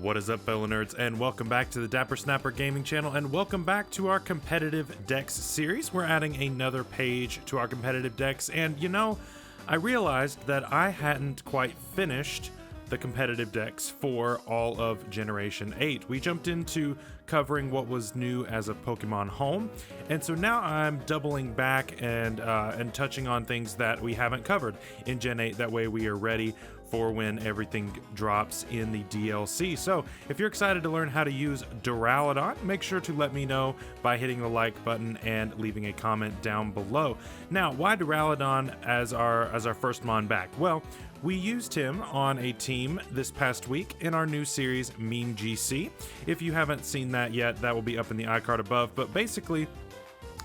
What is up, fellow nerds, and welcome back to the Dapper Snapper Gaming channel, and welcome back to our competitive decks series. We're adding another page to our competitive decks, and you know, I realized that I hadn't quite finished the competitive decks for all of Generation 8. We jumped into covering what was new as of Pokemon Home, and so now I'm doubling back and touching on things that we haven't covered in Gen 8. That way we are ready for when everything drops in the DLC. So if you're excited to learn how to use Duraludon, make sure to let me know by hitting the like button and leaving a comment down below. Now, why Duraludon as our first mon back? Well, we used him on a team this past week in our new series, Meme GC. If you haven't seen that yet, that will be up in the iCard above. But basically,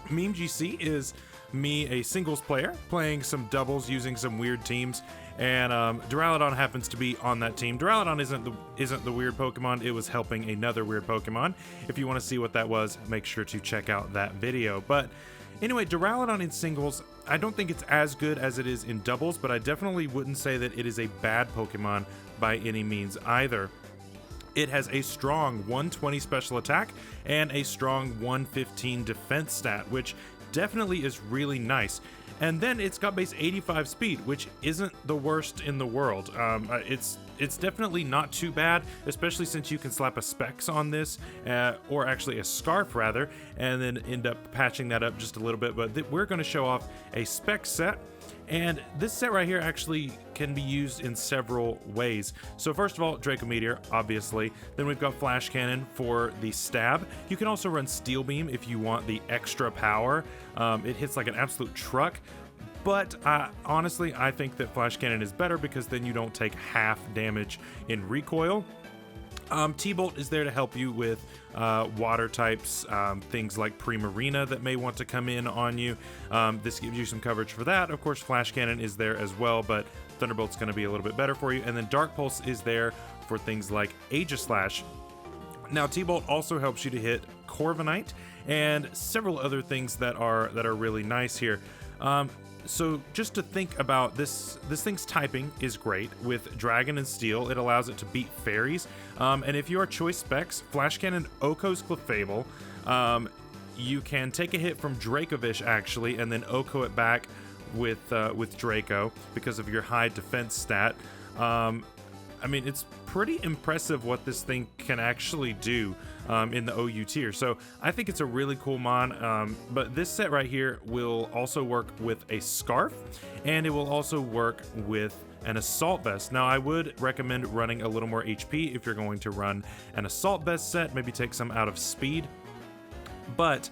Meme GC is me, a singles player, playing some doubles using some weird teams, and Duraludon happens to be on that team. Duraludon isn't the weird Pokemon, it was helping another weird Pokemon. If you want to see what that was, make sure to check out that video. But anyway, Duraludon in singles, I don't think it's as good as it is in doubles, but I definitely wouldn't say that it is a bad Pokemon by any means either. It has a strong 120 special attack and a strong 115 defense stat, which definitely is really nice. And then it's got base 85 speed, which isn't the worst in the world. It's definitely not too bad, especially since you can slap a Specs on this, or actually a Scarf rather, and then end up patching that up just a little bit. But we're going to show off a Specs set. And this set right here actually can be used in several ways. So first of all, Draco Meteor, obviously. Then we've got Flash Cannon for the stab. You can also run Steel Beam if you want the extra power. It hits like an absolute truck. But honestly, I think that Flash Cannon is better because then you don't take half damage in recoil. T-Bolt is there to help you with water types, things like Primarina that may want to come in on you. This gives you some coverage for that. Of course, Flash Cannon is there as well, but Thunderbolt's going to be a little bit better for you. And then Dark Pulse is there for things like Aegislash. Now, T-Bolt also helps you to hit Corviknight and several other things that are really nice here. So just to think about this thing's typing is great. With Dragon and Steel, it allows it to beat fairies. And if you are choice specs, Flash Cannon Oko's Clefable, you can take a hit from Dracovish actually, and then Oko it back with Draco because of your high defense stat. I mean, it's pretty impressive what this thing can actually do in the OU tier. So I think it's a really cool mon. But this set right here will also work with a Scarf, and it will also work with an Assault Vest. Now, I would recommend running a little more HP if you're going to run an Assault Vest set, maybe take some out of speed. But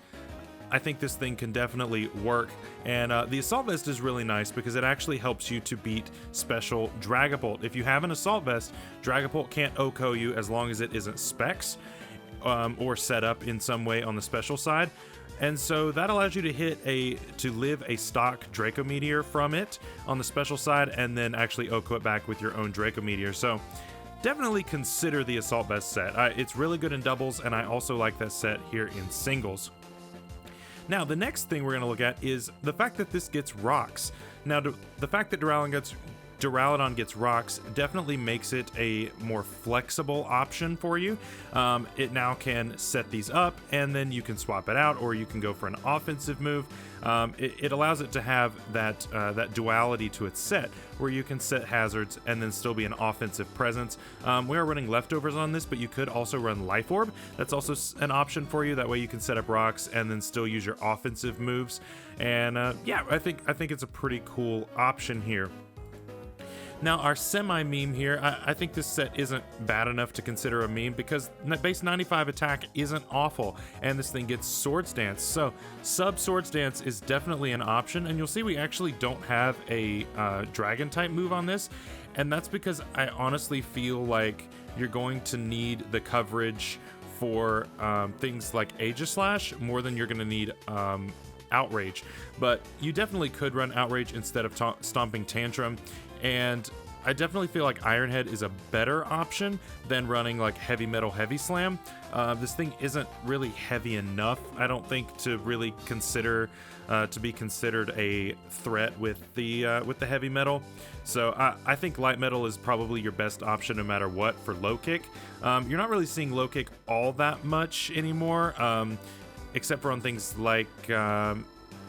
I think this thing can definitely work, and the Assault Vest is really nice because it actually helps you to beat special Dragapult. If you have an Assault Vest, Dragapult can't Oko you as long as it isn't Specs or set up in some way on the special side. And so that allows you to live a stock Draco Meteor from it on the special side, and then actually Oko it back with your own Draco Meteor. So definitely consider the Assault Vest set. It's really good in doubles, and I also like that set here in singles. Now, the next thing we're going to look at is the fact that this gets rocks. Now, the fact that Duraludon gets rocks definitely makes it a more flexible option for you. It now can set these up, and then you can swap it out, or you can go for an offensive move. It allows it to have that duality to its set, where you can set hazards and then still be an offensive presence. We are running leftovers on this, but you could also run Life Orb. That's also an option for you. That way you can set up rocks and then still use your offensive moves. And yeah, I think it's a pretty cool option here. Now, our semi-meme here, I think this set isn't bad enough to consider a meme because base 95 attack isn't awful, and this thing gets Swords Dance. So sub Swords Dance is definitely an option, and you'll see we actually don't have a dragon type move on this, and that's because I honestly feel like you're going to need the coverage for things like Aegislash more than you're going to need Outrage. But you definitely could run Outrage instead of Stomping Tantrum. And I definitely feel like Ironhead is a better option than running like Heavy Metal Heavy Slam. This thing isn't really heavy enough, I don't think, to really consider to be considered a threat with the heavy metal. So I think light metal is probably your best option no matter what for low kick. You're not really seeing low kick all that much anymore, except for on things like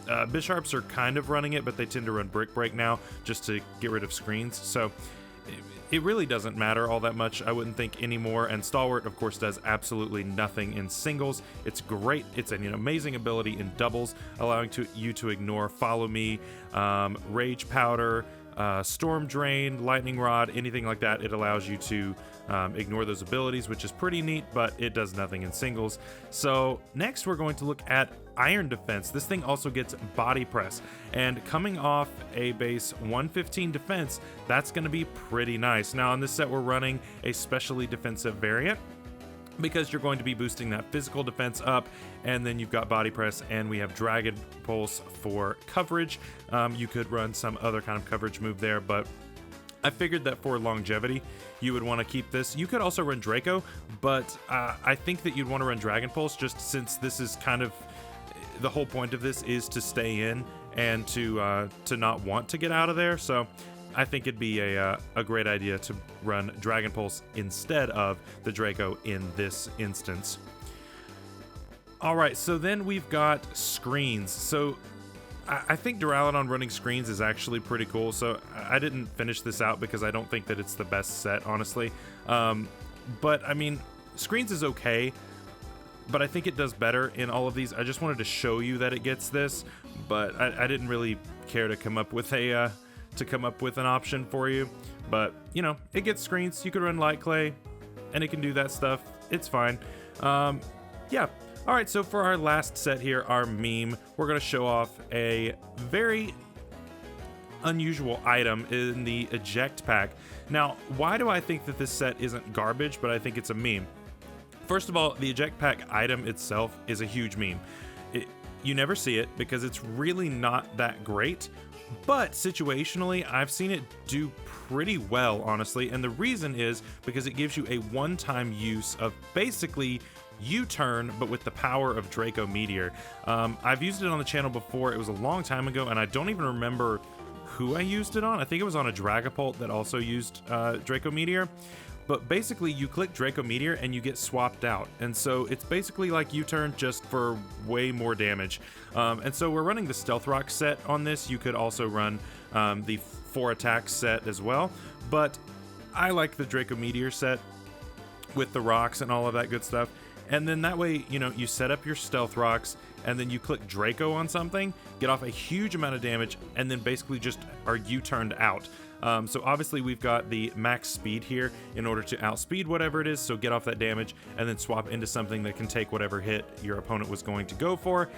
Bisharps are kind of running it, but they tend to run Brick Break now just to get rid of screens. So it really doesn't matter all that much, I wouldn't think, anymore. And Stalwart, of course, does absolutely nothing in singles. It's great. It's an amazing ability in doubles, allowing you to ignore Follow Me, Rage Powder, Storm Drain, Lightning Rod, anything like that. It allows you to ignore those abilities, which is pretty neat, but it does nothing in singles. So next we're going to look at Iron Defense. This thing also gets Body Press, and coming off a base 115 defense, that's going to be pretty nice. Now on this set we're running a specially defensive variant, because you're going to be boosting that physical defense up, and then you've got Body Press, and we have Dragon Pulse for coverage. You could run some other kind of coverage move there, but I figured that for longevity, you would want to keep this. You could also run Draco, but I think that you'd want to run Dragon Pulse, just since this is kind of the whole point of this is to stay in and to not want to get out of there. So I think it'd be a great idea to run Dragon Pulse instead of the Draco in this instance. All right, so then we've got screens. So I think Duraludon running screens is actually pretty cool. So I didn't finish this out because I don't think that it's the best set, honestly. But I mean, screens is okay, but I think it does better in all of these. I just wanted to show you that it gets this, but I didn't really care to come up with an option for you. But you know, it gets screens. You could run Light Clay, and it can do that stuff. It's fine. Yeah. All right. So for our last set here, our meme, we're gonna show off a very unusual item in the eject pack. Now, why do I think that this set isn't garbage, but I think it's a meme? First of all, the eject pack item itself is a huge meme. You never see it because it's really not that great, but situationally, I've seen it do pretty well, honestly, and the reason is because it gives you a one-time use of basically U-turn, but with the power of Draco Meteor. I've used it on the channel before. It was a long time ago, and I don't even remember who I used it on. I think it was on a Dragapult that also used Draco Meteor. But basically, you click Draco Meteor and you get swapped out. And so it's basically like U-turn, just for way more damage. And so we're running the Stealth Rock set on this. You could also run the 4 attack set as well. But I like the Draco Meteor set with the rocks and all of that good stuff. And then that way, you know, you set up your Stealth Rocks, and then you click Draco on something, get off a huge amount of damage, and then basically just are U-turned out. So obviously we've got the max speed here in order to outspeed whatever it is, so get off that damage and then swap into something that can take whatever hit your opponent was going to go for.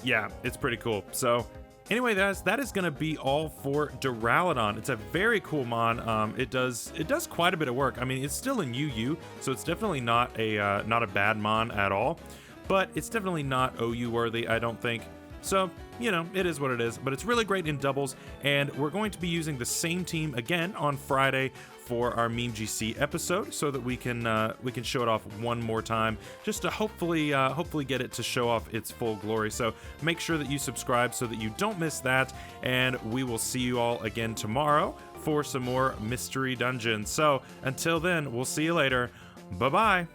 Yeah, it's pretty cool. So anyway, guys, that is going to be all for Duraludon. It's a very cool mon. It does quite a bit of work. I mean, it's still in UU, so it's definitely not a bad mon at all, but it's definitely not OU worthy, I don't think. So, you know, it is what it is, but it's really great in doubles, and we're going to be using the same team again on Friday for our Meme GC episode, so that we can show it off one more time, just to hopefully get it to show off its full glory. So make sure that you subscribe so that you don't miss that, and we will see you all again tomorrow for some more Mystery Dungeons. So until then, we'll see you later. Bye-bye.